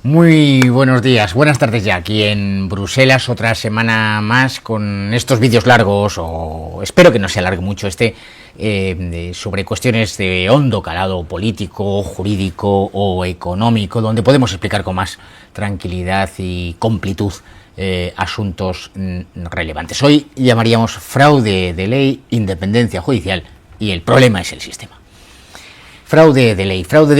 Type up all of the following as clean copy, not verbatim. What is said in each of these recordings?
Muy buenos días, buenas tardes ya, aquí en Bruselas, otra semana más con estos vídeos largos, o espero que no se alargue mucho sobre cuestiones de hondo calado político, jurídico o económico, donde podemos explicar con más tranquilidad y completud asuntos relevantes. Hoy llamaríamos fraude de ley, independencia judicial y el problema es el sistema. Fraude de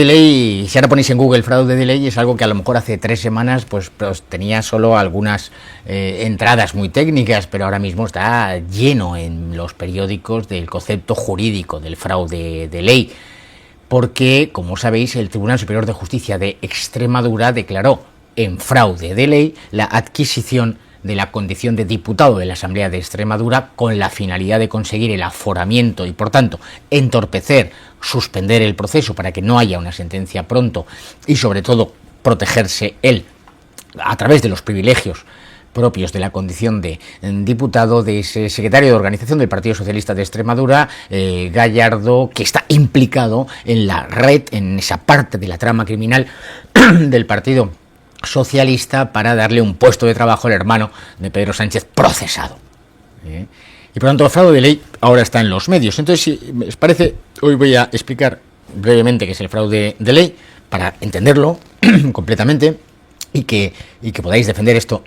ley, si ahora ponéis en Google fraude de ley, es algo que a lo mejor hace 3 semanas pues tenía solo algunas entradas muy técnicas, pero ahora mismo está lleno en los periódicos del concepto jurídico del fraude de ley, porque, como sabéis, el Tribunal Superior de Justicia de Extremadura declaró en fraude de ley la adquisición de la condición de diputado de la Asamblea de Extremadura con la finalidad de conseguir el aforamiento y, por tanto, entorpecer, suspender el proceso para que no haya una sentencia pronto y, sobre todo, protegerse él a través de los privilegios propios de la condición de diputado de ese secretario de organización del Partido Socialista de Extremadura, Gallardo, que está implicado en la red, en esa parte de la trama criminal del Partido Socialista para darle un puesto de trabajo al hermano de Pedro Sánchez procesado. Y por lo tanto el fraude de ley ahora está en los medios. Entonces, si os parece, hoy voy a explicar brevemente qué es el fraude de ley para entenderlo completamente y que podáis defender esto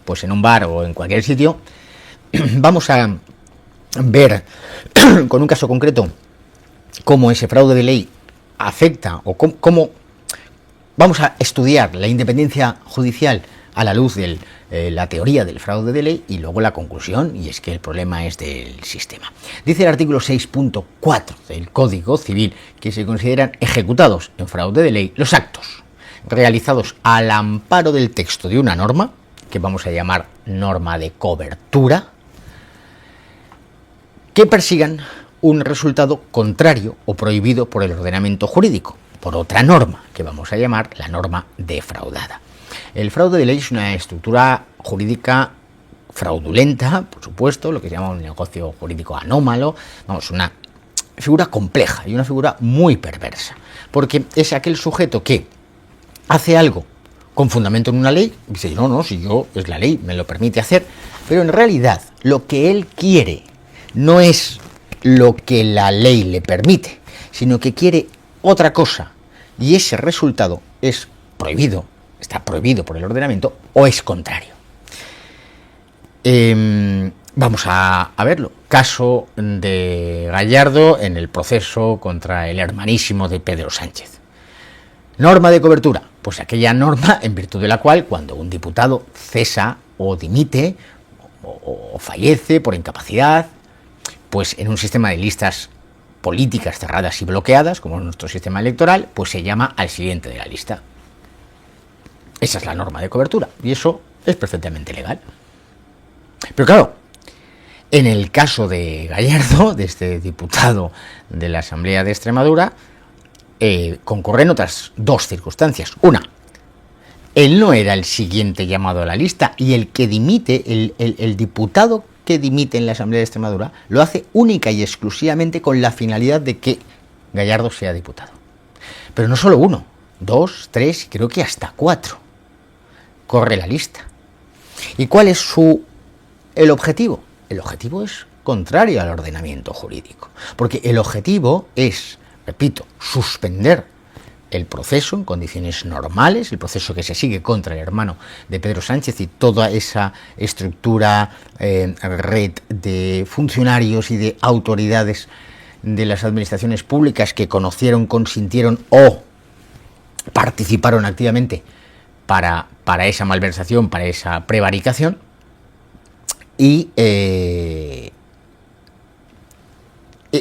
pues en un bar o en cualquier sitio. Vamos a ver con un caso concreto cómo ese fraude de ley afecta o cómo vamos a estudiar la independencia judicial a la luz de la teoría del fraude de ley y luego la conclusión, y es que el problema es del sistema. Dice el artículo 6.4 del Código Civil que se consideran ejecutados en fraude de ley los actos realizados al amparo del texto de una norma, que vamos a llamar norma de cobertura, que persigan un resultado contrario o prohibido por el ordenamiento jurídico, por otra norma, que vamos a llamar la norma defraudada. El fraude de ley es una estructura jurídica fraudulenta, por supuesto, lo que se llama un negocio jurídico anómalo, vamos, una figura compleja y una figura muy perversa, porque es aquel sujeto que hace algo con fundamento en una ley, y dice, no, si yo, es la ley, me lo permite hacer, pero en realidad lo que él quiere no es lo que la ley le permite, sino que quiere otra cosa, y ese resultado es prohibido, está prohibido por el ordenamiento o es contrario. Vamos a verlo. Caso de Gallardo en el proceso contra el hermanísimo de Pedro Sánchez. Norma de cobertura, pues aquella norma en virtud de la cual cuando un diputado cesa o dimite o fallece por incapacidad, pues en un sistema de listas políticas cerradas y bloqueadas, como es nuestro sistema electoral, pues se llama al siguiente de la lista. Esa es la norma de cobertura, y eso es perfectamente legal. Pero claro, en el caso de Gallardo, de este diputado de la Asamblea de Extremadura, concurren otras dos circunstancias. Una, él no era el siguiente llamado a la lista, y el que dimite, el diputado que dimite en la Asamblea de Extremadura, lo hace única y exclusivamente con la finalidad de que Gallardo sea diputado. Pero no solo uno, 2, 3, creo que hasta 4. Corre la lista. ¿Y cuál es el objetivo? El objetivo es contrario al ordenamiento jurídico, porque el objetivo es, repito, suspender el proceso en condiciones normales, el proceso que se sigue contra el hermano de Pedro Sánchez y toda esa estructura, red de funcionarios y de autoridades de las administraciones públicas que conocieron, consintieron o participaron activamente para esa malversación, para esa prevaricación, y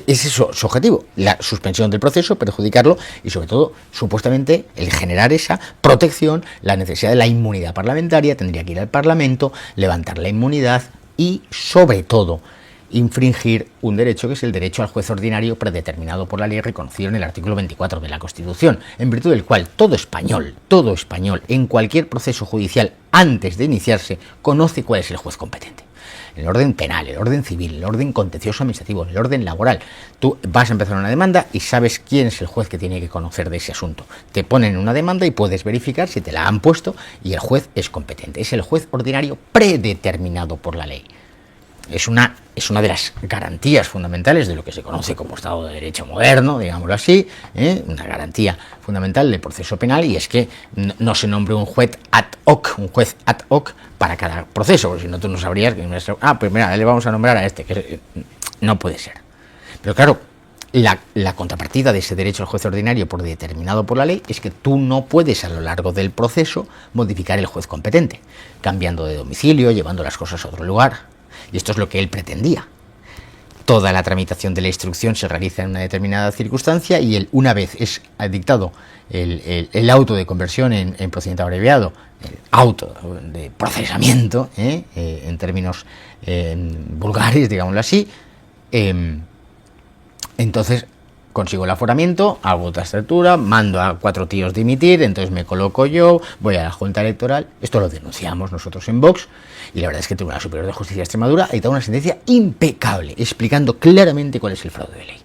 ese es su objetivo, la suspensión del proceso, perjudicarlo y, sobre todo, supuestamente, el generar esa protección, la necesidad de la inmunidad parlamentaria, tendría que ir al Parlamento, levantar la inmunidad y, sobre todo, infringir un derecho que es el derecho al juez ordinario predeterminado por la ley reconocido en el artículo 24 de la Constitución, en virtud del cual todo español, en cualquier proceso judicial, antes de iniciarse, conoce cuál es el juez competente. en el orden penal, el orden civil, el orden contencioso administrativo, el orden laboral. Tú vas a empezar una demanda y sabes quién es el juez que tiene que conocer de ese asunto. Te ponen una demanda y puedes verificar si te la han puesto y el juez es competente. Es el juez ordinario predeterminado por la ley. Es una de las garantías fundamentales de lo que se conoce como Estado de Derecho moderno, digámoslo así, una garantía fundamental del proceso penal, y es que no se nombre un juez ad hoc para cada proceso, porque si no tú no sabrías que pues mira, le vamos a nombrar a este, que no puede ser. Pero claro, la contrapartida de ese derecho al juez ordinario determinado por la ley es que tú no puedes a lo largo del proceso modificar el juez competente, cambiando de domicilio, llevando las cosas a otro lugar. Y esto es lo que él pretendía. Toda la tramitación de la instrucción se realiza en una determinada circunstancia y él, una vez es dictado el auto de conversión en procedimiento abreviado, el auto de procesamiento, en términos vulgares, digámoslo así, entonces consigo el aforamiento, hago otra estructura, mando a 4 tíos dimitir, entonces me coloco yo, voy a la Junta Electoral. Esto lo denunciamos nosotros en Vox, y la verdad es que el Tribunal Superior de Justicia de Extremadura ha dictado una sentencia impecable, explicando claramente cuál es el fraude de ley.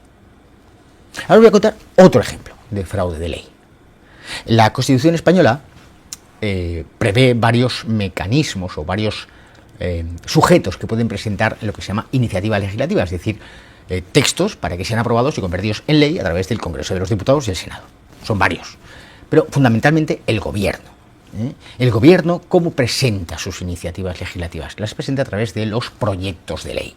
Ahora os voy a contar otro ejemplo de fraude de ley. La Constitución española prevé varios mecanismos o varios sujetos que pueden presentar lo que se llama iniciativa legislativa, es decir, textos para que sean aprobados y convertidos en ley a través del Congreso de los Diputados y el Senado. Son varios, pero fundamentalmente el Gobierno. El Gobierno, ¿cómo presenta sus iniciativas legislativas? Las presenta a través de los proyectos de ley.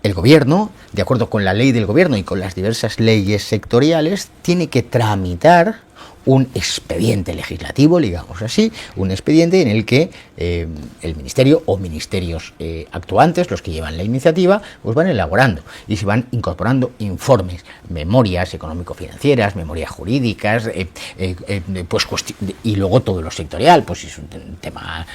El Gobierno, de acuerdo con la ley del Gobierno y con las diversas leyes sectoriales, tiene que tramitar un expediente legislativo, digamos así, un expediente en el que el ministerio o ministerios actuantes, los que llevan la iniciativa, pues van elaborando y se van incorporando informes, memorias económico-financieras, memorias jurídicas, y luego todo lo sectorial, pues si es un tema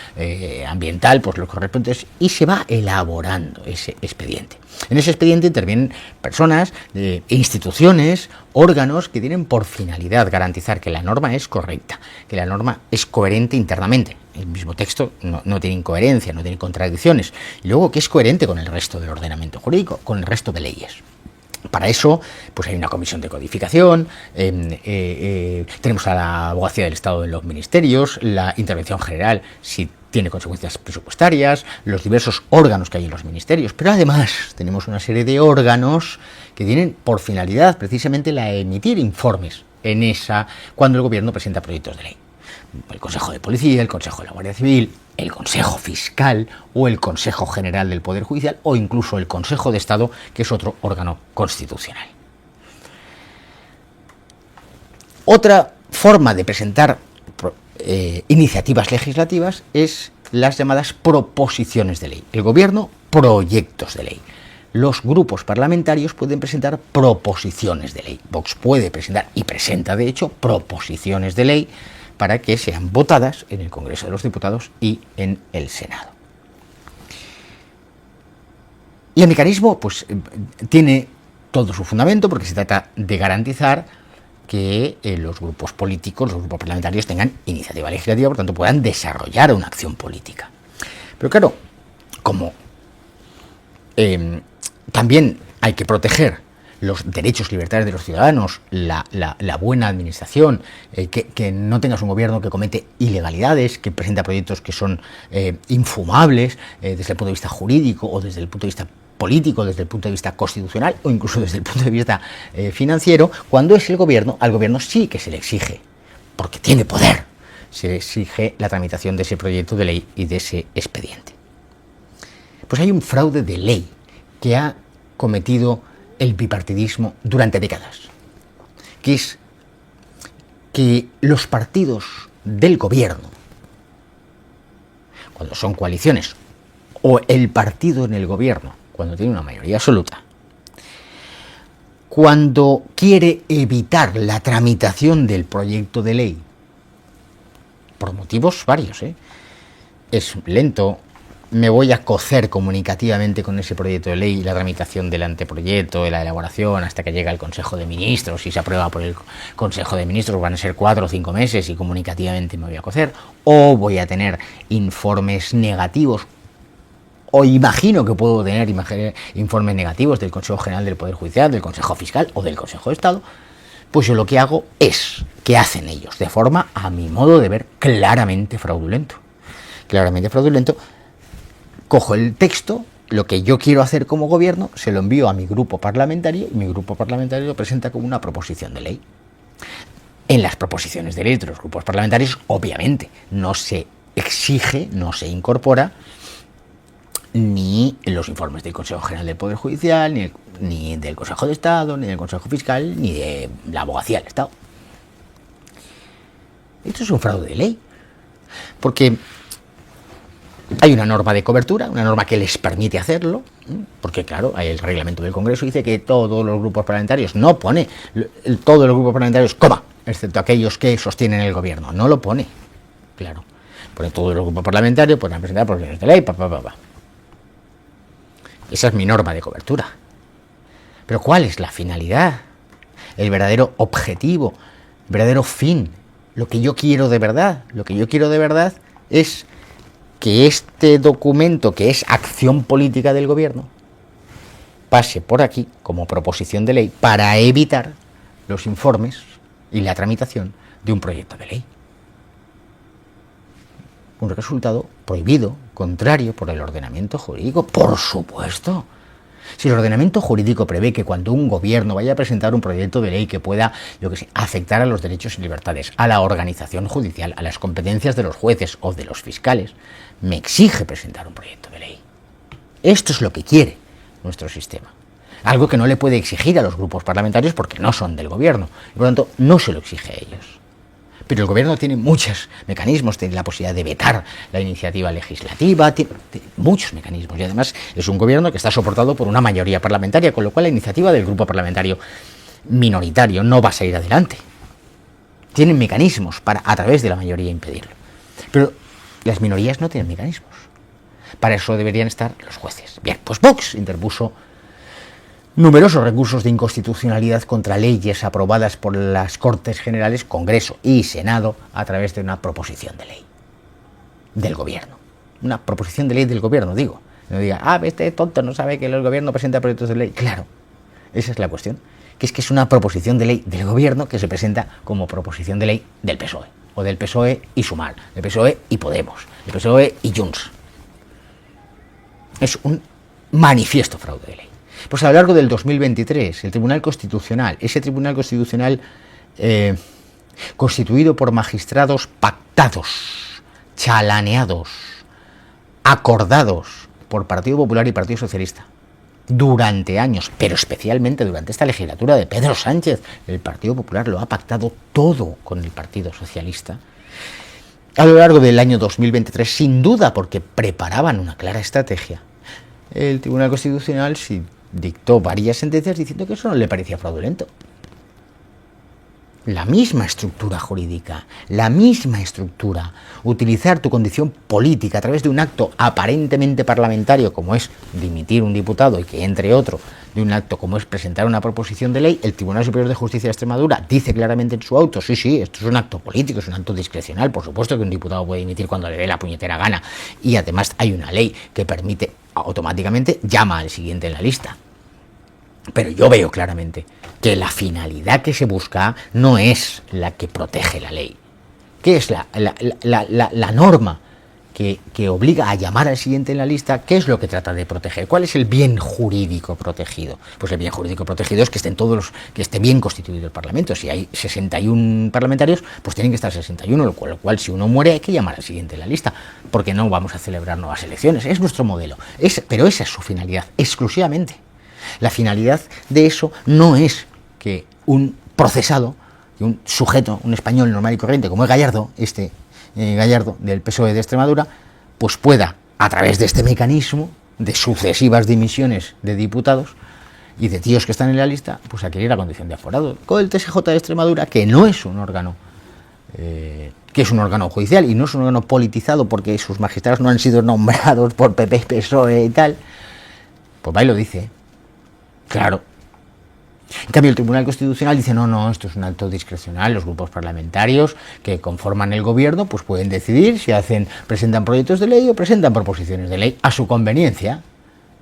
ambiental, pues los correspondientes, y se va elaborando ese expediente. En ese expediente intervienen personas, instituciones, órganos que tienen por finalidad garantizar que la norma es correcta, que la norma es coherente internamente. El mismo texto no tiene incoherencia, no tiene contradicciones. Y luego que es coherente con el resto del ordenamiento jurídico, con el resto de leyes. Para eso, pues hay una comisión de codificación, tenemos a la abogacía del Estado en los ministerios, la intervención general, si tiene consecuencias presupuestarias, los diversos órganos que hay en los ministerios, pero además tenemos una serie de órganos que tienen por finalidad precisamente la emitir informes cuando el Gobierno presenta proyectos de ley. El Consejo de Policía, el Consejo de la Guardia Civil, el Consejo Fiscal o el Consejo General del Poder Judicial o incluso el Consejo de Estado, que es otro órgano constitucional. Otra forma de presentar iniciativas legislativas es las llamadas proposiciones de ley. El Gobierno, proyectos de ley. Los grupos parlamentarios pueden presentar proposiciones de ley. Vox puede presentar, y presenta de hecho, proposiciones de ley para que sean votadas en el Congreso de los Diputados y en el Senado. Y el mecanismo pues tiene todo su fundamento porque se trata de garantizar que los grupos políticos, los grupos parlamentarios tengan iniciativa legislativa, por tanto puedan desarrollar una acción política. Pero claro, como también hay que proteger los derechos y libertades de los ciudadanos, la buena administración, que no tengas un gobierno que comete ilegalidades, que presenta proyectos que son infumables desde el punto de vista jurídico o desde el punto de vista político, desde el punto de vista constitucional o incluso desde el punto de vista financiero. Cuando es el gobierno, al gobierno sí que se le exige, porque tiene poder, se le exige la tramitación de ese proyecto de ley y de ese expediente. Pues hay un fraude de ley que ha cometido el bipartidismo durante décadas, que es que los partidos del gobierno, cuando son coaliciones, o el partido en el gobierno, cuando tiene una mayoría absoluta, cuando quiere evitar la tramitación del proyecto de ley, por motivos varios, es lento, me voy a cocer comunicativamente con ese proyecto de ley y la tramitación del anteproyecto, de la elaboración, hasta que llega al Consejo de Ministros, y se aprueba por el Consejo de Ministros, van a ser 4 o 5 meses y comunicativamente me voy a cocer, o voy a tener informes negativos o imagino que puedo tener informes negativos del Consejo General del Poder Judicial, del Consejo Fiscal o del Consejo de Estado, pues yo lo que hago es, ¿qué hacen ellos? De forma, a mi modo de ver, claramente fraudulento. Claramente fraudulento, cojo el texto, lo que yo quiero hacer como gobierno, se lo envío a mi grupo parlamentario y mi grupo parlamentario lo presenta como una proposición de ley. En las proposiciones de ley de los grupos parlamentarios, obviamente, no se exige, no se incorpora ni en los informes del Consejo General del Poder Judicial, ni del Consejo de Estado, ni del Consejo Fiscal, ni de la Abogacía del Estado. Esto es un fraude de ley, porque hay una norma de cobertura, una norma que les permite hacerlo, porque claro, el reglamento del Congreso dice que todos los grupos parlamentarios, no pone todos los grupos parlamentarios, coma, excepto aquellos que sostienen el gobierno, no lo pone, claro, pone todos los grupos parlamentarios, pueden presentar proposiciones de ley, Esa es mi norma de cobertura. Pero ¿cuál es la finalidad? El verdadero objetivo, el verdadero fin, lo que yo quiero de verdad. Lo que yo quiero de verdad es que este documento, que es acción política del gobierno, pase por aquí como proposición de ley para evitar los informes y la tramitación de un proyecto de ley. Un resultado prohibido, contrario por el ordenamiento jurídico, por supuesto. Si el ordenamiento jurídico prevé que cuando un gobierno vaya a presentar un proyecto de ley que pueda, afectar a los derechos y libertades, a la organización judicial, a las competencias de los jueces o de los fiscales, me exige presentar un proyecto de ley. Esto es lo que quiere nuestro sistema. Algo que no le puede exigir a los grupos parlamentarios porque no son del gobierno. Y por lo tanto, no se lo exige a ellos. Pero el gobierno tiene muchos mecanismos, tiene la posibilidad de vetar la iniciativa legislativa, tiene muchos mecanismos. Y además es un gobierno que está soportado por una mayoría parlamentaria, con lo cual la iniciativa del grupo parlamentario minoritario no va a salir adelante. Tienen mecanismos para, a través de la mayoría, impedirlo. Pero las minorías no tienen mecanismos. Para eso deberían estar los jueces. Bien, pues Vox interpuso numerosos recursos de inconstitucionalidad contra leyes aprobadas por las Cortes Generales, Congreso y Senado a través de una proposición de ley del gobierno. Una proposición de ley del gobierno, digo. No diga, este tonto no sabe que el gobierno presenta proyectos de ley. Claro, esa es la cuestión. Que es una proposición de ley del gobierno que se presenta como proposición de ley del PSOE. O del PSOE y Sumar, del PSOE y Podemos, del PSOE y Junts. Es un manifiesto fraude de ley. Pues a lo largo del 2023, el Tribunal Constitucional, ese Tribunal Constitucional constituido por magistrados pactados, chalaneados, acordados por Partido Popular y Partido Socialista, durante años, pero especialmente durante esta legislatura de Pedro Sánchez, el Partido Popular lo ha pactado todo con el Partido Socialista, a lo largo del año 2023, sin duda porque preparaban una clara estrategia, el Tribunal Constitucional sí dictó varias sentencias diciendo que eso no le parecía fraudulento. La misma estructura jurídica, la misma estructura, utilizar tu condición política a través de un acto aparentemente parlamentario como es dimitir un diputado y que entre otro de un acto como es presentar una proposición de ley, el Tribunal Superior de Justicia de Extremadura dice claramente en su auto, sí, esto es un acto político, es un acto discrecional, por supuesto que un diputado puede dimitir cuando le dé la puñetera gana y además hay una ley que permite automáticamente llama al siguiente en la lista. Pero yo veo claramente que la finalidad que se busca no es la que protege la ley. ¿Qué es la norma que obliga a llamar al siguiente en la lista? ¿Qué es lo que trata de proteger? ¿Cuál es el bien jurídico protegido? Pues el bien jurídico protegido es que que esté bien constituido el Parlamento. Si hay 61 parlamentarios, pues tienen que estar 61, con lo cual si uno muere hay que llamar al siguiente en la lista, porque no vamos a celebrar nuevas elecciones. Es nuestro modelo. Pero esa es su finalidad, exclusivamente. La finalidad de eso no es que un procesado, un sujeto, un español normal y corriente como es Gallardo, Gallardo del PSOE de Extremadura, pues pueda, a través de este mecanismo de sucesivas dimisiones de diputados y de tíos que están en la lista, pues adquirir la condición de aforado. Con el TSJ de Extremadura, que no es un órgano, que es un órgano judicial y no es un órgano politizado porque sus magistrados no han sido nombrados por PP, PSOE y tal, pues va y lo dice. Claro, En cambio, el Tribunal Constitucional dice, no, no, esto es un acto discrecional, los grupos parlamentarios que conforman el gobierno pues pueden decidir si presentan proyectos de ley o presentan proposiciones de ley a su conveniencia.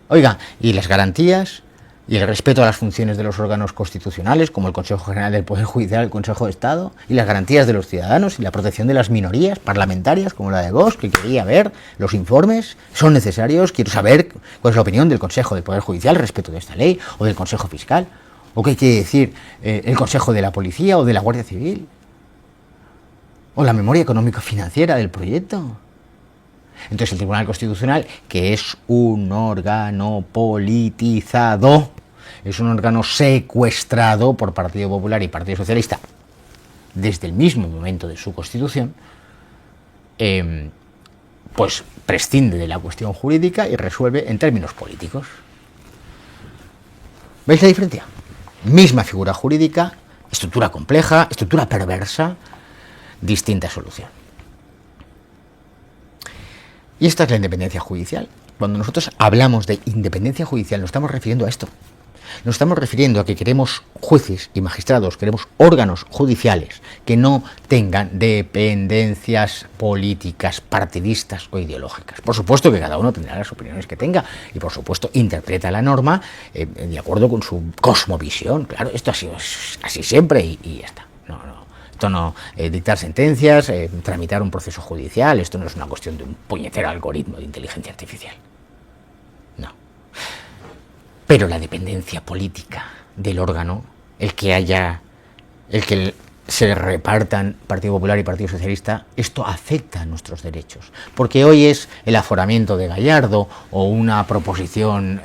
Oiga, y las garantías y el respeto a las funciones de los órganos constitucionales, como el Consejo General del Poder Judicial, el Consejo de Estado, y las garantías de los ciudadanos y la protección de las minorías parlamentarias, como la de Vox, que quería ver los informes, son necesarios. Quiero saber cuál es la opinión del Consejo del Poder Judicial respecto de esta ley, o del Consejo Fiscal, o qué quiere decir el Consejo de la Policía o de la Guardia Civil, o la memoria económico-financiera del proyecto. Entonces el Tribunal Constitucional, que es un órgano politizado, es un órgano secuestrado por Partido Popular y Partido Socialista desde el mismo momento de su constitución, pues prescinde de la cuestión jurídica y resuelve en términos políticos. ¿Veis la diferencia? Misma figura jurídica, estructura compleja, estructura perversa, distinta solución. Y esta es la independencia judicial. Cuando nosotros hablamos de independencia judicial nos estamos refiriendo a esto. Nos estamos refiriendo a que queremos jueces y magistrados, queremos órganos judiciales que no tengan dependencias políticas, partidistas o ideológicas. Por supuesto que cada uno tendrá las opiniones que tenga y por supuesto interpreta la norma de acuerdo con su cosmovisión. Claro, esto ha sido así siempre y ya está. Esto no, dictar sentencias, tramitar un proceso judicial, esto no es una cuestión de un puñetero algoritmo de inteligencia artificial. No. Pero la dependencia política del órgano, el que se repartan Partido Popular y Partido Socialista, esto afecta a nuestros derechos. Porque hoy es el aforamiento de Gallardo o una proposición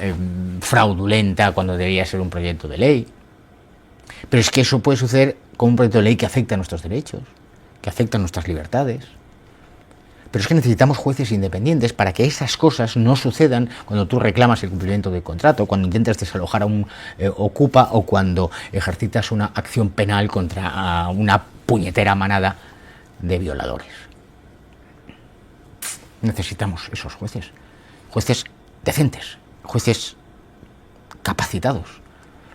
fraudulenta cuando debería ser un proyecto de ley. Pero es que eso puede suceder con un proyecto de ley que afecta a nuestros derechos, que afecta a nuestras libertades. Pero es que necesitamos jueces independientes para que esas cosas no sucedan cuando tú reclamas el cumplimiento del contrato, cuando intentas desalojar a un ocupa o cuando ejercitas una acción penal contra una puñetera manada de violadores. Necesitamos esos jueces. Jueces decentes, jueces capacitados,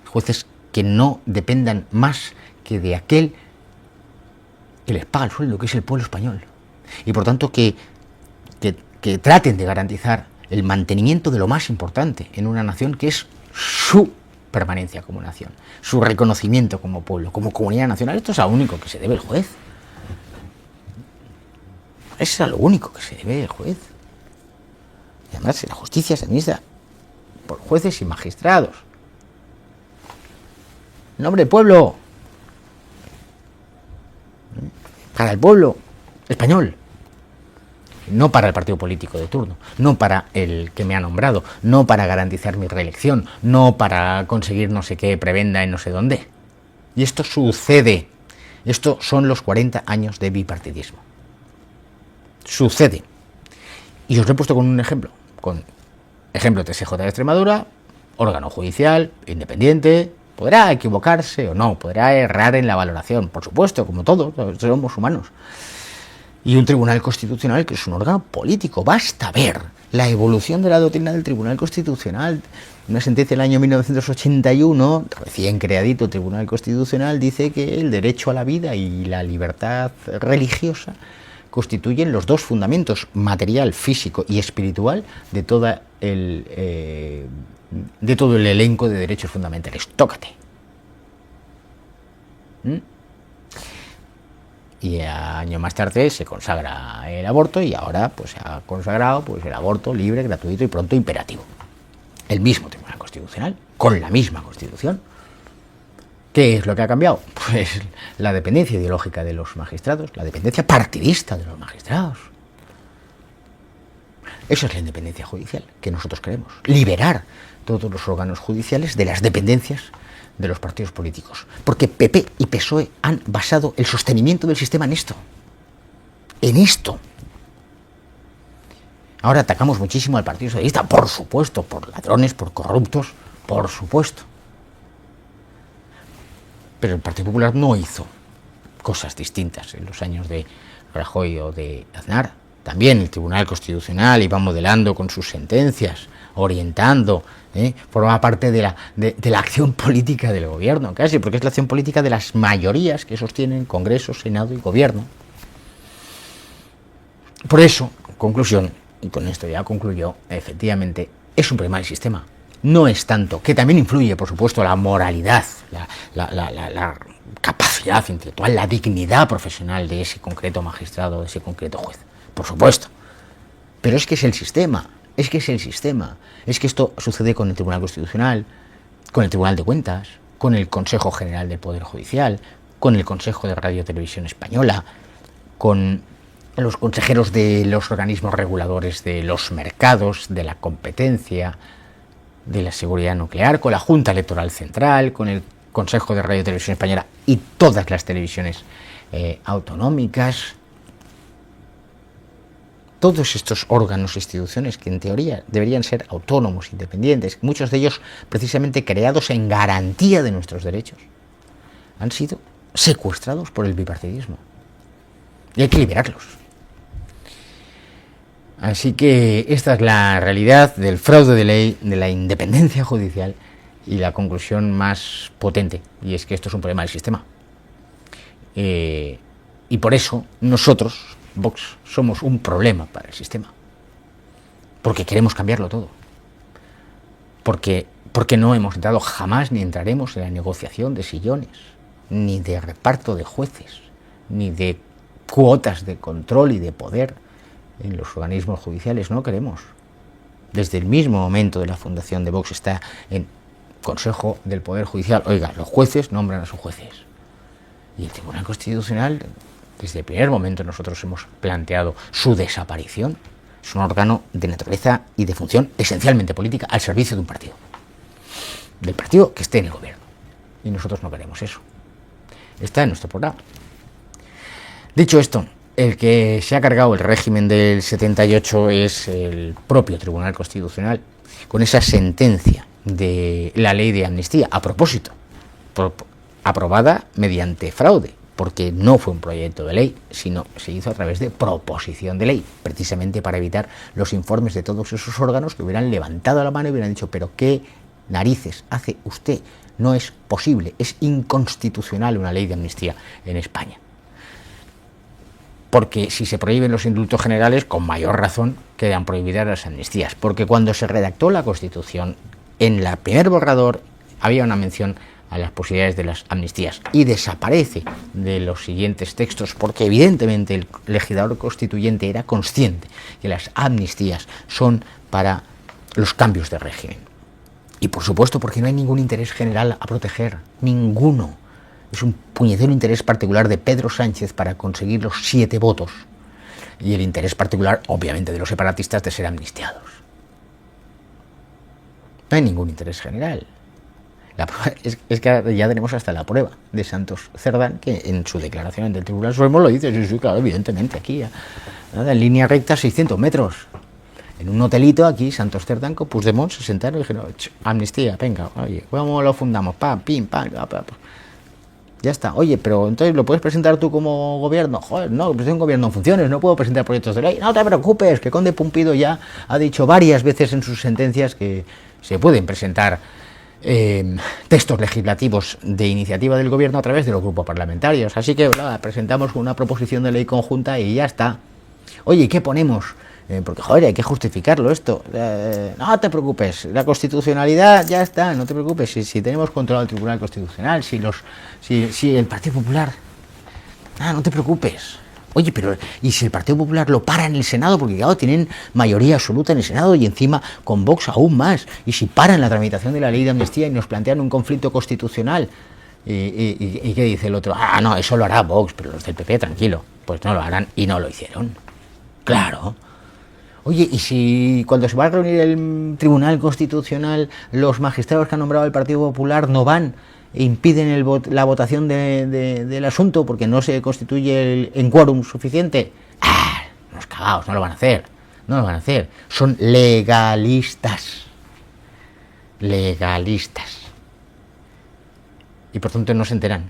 jueces que no dependan más que de aquel que les paga el sueldo, que es el pueblo español. Y por tanto que traten de garantizar el mantenimiento de lo más importante en una nación, que es su permanencia como nación, su reconocimiento como pueblo, como comunidad nacional. Esto es a lo único que se debe el juez. Es a lo único que se debe el juez. Y además la justicia se administra por jueces y magistrados. En nombre del pueblo. Para el pueblo español. No para el partido político de turno, no para el que me ha nombrado, no para garantizar mi reelección, no para conseguir no sé qué prebenda en no sé dónde. Y esto sucede. Esto son los 40 años de bipartidismo. Sucede. Y os lo he puesto con un ejemplo. Con ejemplo TSJ de Extremadura, órgano judicial, independiente. Podrá equivocarse o no, podrá errar en la valoración, por supuesto, como todos, somos humanos. Y un Tribunal Constitucional que es un órgano político. Basta ver la evolución de la doctrina del Tribunal Constitucional. Una sentencia del año 1981, recién creadito Tribunal Constitucional, dice que el derecho a la vida y la libertad religiosa constituyen los dos fundamentos, material, físico y espiritual, de todo el elenco de derechos fundamentales. Tócate. Y año más tarde se consagra el aborto y ahora pues se ha consagrado pues el aborto libre, gratuito y pronto imperativo. El mismo Tribunal Constitucional, con la misma Constitución. ¿Qué es lo que ha cambiado? Pues la dependencia ideológica de los magistrados, la dependencia partidista de los magistrados. Eso es la independencia judicial que nosotros queremos. Liberar todos los órganos judiciales de las dependencias de los partidos políticos. Porque PP y PSOE han basado el sostenimiento del sistema en esto. En esto. Ahora atacamos muchísimo al Partido Socialista, por supuesto, por ladrones, por corruptos, por supuesto. Pero el Partido Popular no hizo cosas distintas en los años de Rajoy o de Aznar. también el Tribunal Constitucional iba modelando con sus sentencias, orientando, forma parte de la acción política del gobierno, casi, porque es la acción política de las mayorías que sostienen Congreso, Senado y Gobierno. Por eso, conclusión, y con esto ya concluyó, efectivamente, es un problema del sistema. No es tanto, que también influye, por supuesto, la moralidad, la capacidad intelectual, la dignidad profesional de ese concreto magistrado, de ese concreto juez, por supuesto. Pero es que es el sistema, es que esto sucede con el Tribunal Constitucional, con el Tribunal de Cuentas, con el Consejo General del Poder Judicial, con el Consejo de Radio y Televisión Española, con los consejeros de los organismos reguladores de los mercados, de la competencia, de la seguridad nuclear, con la Junta Electoral Central, con el Consejo de Radio y Televisión Española y todas las televisiones autonómicas. Todos estos órganos e instituciones que en teoría deberían ser autónomos, independientes, muchos de ellos precisamente creados en garantía de nuestros derechos, han sido secuestrados por el bipartidismo. Y hay que liberarlos. Así que esta es la realidad del fraude de ley, de la independencia judicial y la conclusión más potente, y es que esto es un problema del sistema. Y por eso nosotros, Vox, somos un problema para el sistema. Porque queremos cambiarlo todo. Porque no hemos entrado jamás ni entraremos en la negociación de sillones, ni de reparto de jueces, ni de cuotas de control y de poder en los organismos judiciales. No queremos. Desde el mismo momento de la fundación de Vox está en Consejo del Poder Judicial. Oiga, los jueces nombran a sus jueces. Y el Tribunal Constitucional, desde el primer momento nosotros hemos planteado su desaparición. Es un órgano de naturaleza y de función esencialmente política al servicio de un partido. Del partido que esté en el gobierno. Y nosotros no queremos eso. Está en nuestro programa. Dicho esto, el que se ha cargado el régimen del 78 es el propio Tribunal Constitucional, con esa sentencia de la ley de amnistía, a propósito, aprobada mediante fraude, porque no fue un proyecto de ley, sino se hizo a través de proposición de ley, precisamente para evitar los informes de todos esos órganos que hubieran levantado la mano y hubieran dicho, pero ¿qué narices hace usted? No es posible, es inconstitucional una ley de amnistía en España. Porque si se prohíben los indultos generales, con mayor razón quedan prohibidas las amnistías. Porque cuando se redactó la Constitución, en el primer borrador había una mención a las posibilidades de las amnistías y desaparece de los siguientes textos porque evidentemente el legislador constituyente era consciente que las amnistías son para los cambios de régimen. Y por supuesto porque no hay ningún interés general a proteger, ninguno. Es un puñetero interés particular de Pedro Sánchez para conseguir los 7 votos y el interés particular, obviamente, de los separatistas de ser amnistiados. No hay ningún interés general. La prueba es que ya tenemos hasta la prueba de Santos Cerdán, que en su declaración ante el Tribunal Supremo lo dice, sí, claro, evidentemente, aquí, en línea recta, 600 metros. En un hotelito aquí, Santos Cerdán con Puigdemont se sentaron y dijeron, amnistía, venga, oye, ¿cómo lo fundamos? Pam, pim, pam, pam, pam. Ya está. Oye, pero entonces ¿lo puedes presentar tú como gobierno? Joder, no, pues soy un gobierno en funciones, no puedo presentar proyectos de ley. No te preocupes, que Conde Pumpido ya ha dicho varias veces en sus sentencias que se pueden presentar textos legislativos de iniciativa del gobierno a través de los grupos parlamentarios. Así que presentamos una proposición de ley conjunta y ya está. Oye, ¿y qué ponemos? Porque, joder, hay que justificarlo esto. No te preocupes, la constitucionalidad ya está, no te preocupes. Si tenemos controlado el Tribunal Constitucional, si el Partido Popular... no te preocupes. Oye, pero ¿y si el Partido Popular lo para en el Senado? Porque, claro, tienen mayoría absoluta en el Senado y encima con Vox aún más. Y si paran la tramitación de la ley de amnistía y nos plantean un conflicto constitucional... ¿Y qué dice el otro? No, eso lo hará Vox, pero los del PP, tranquilo. Pues no lo harán y no lo hicieron. Claro. Oye, ¿y si cuando se va a reunir el Tribunal Constitucional los magistrados que ha nombrado el Partido Popular no van e impiden la votación del asunto porque no se constituye en quórum suficiente? Los cagados, no lo van a hacer. No lo van a hacer. Son legalistas. Legalistas. Y por tanto no se enteran.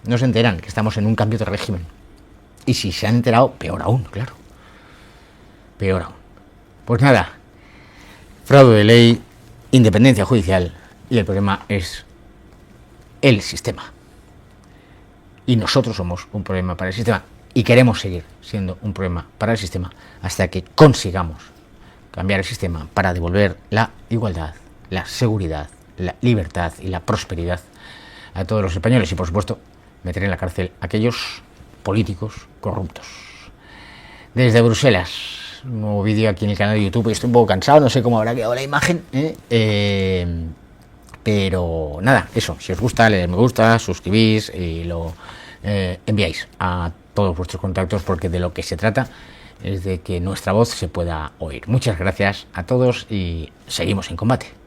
No se enteran que estamos en un cambio de régimen. Y si se han enterado, peor aún, claro. peor aún. Pues nada, fraude de ley, independencia judicial, y el problema es el sistema. Y nosotros somos un problema para el sistema y queremos seguir siendo un problema para el sistema hasta que consigamos cambiar el sistema para devolver la igualdad, la seguridad, la libertad y la prosperidad a todos los españoles y, por supuesto, meter en la cárcel a aquellos políticos corruptos. Desde Bruselas, un nuevo vídeo aquí en el canal de YouTube. Estoy un poco cansado, no sé cómo habrá quedado la imagen, pero nada, eso, si os gusta, le dais me gusta, suscribís y lo enviáis a todos vuestros contactos, porque de lo que se trata es de que nuestra voz se pueda oír. Muchas gracias a todos y seguimos en combate.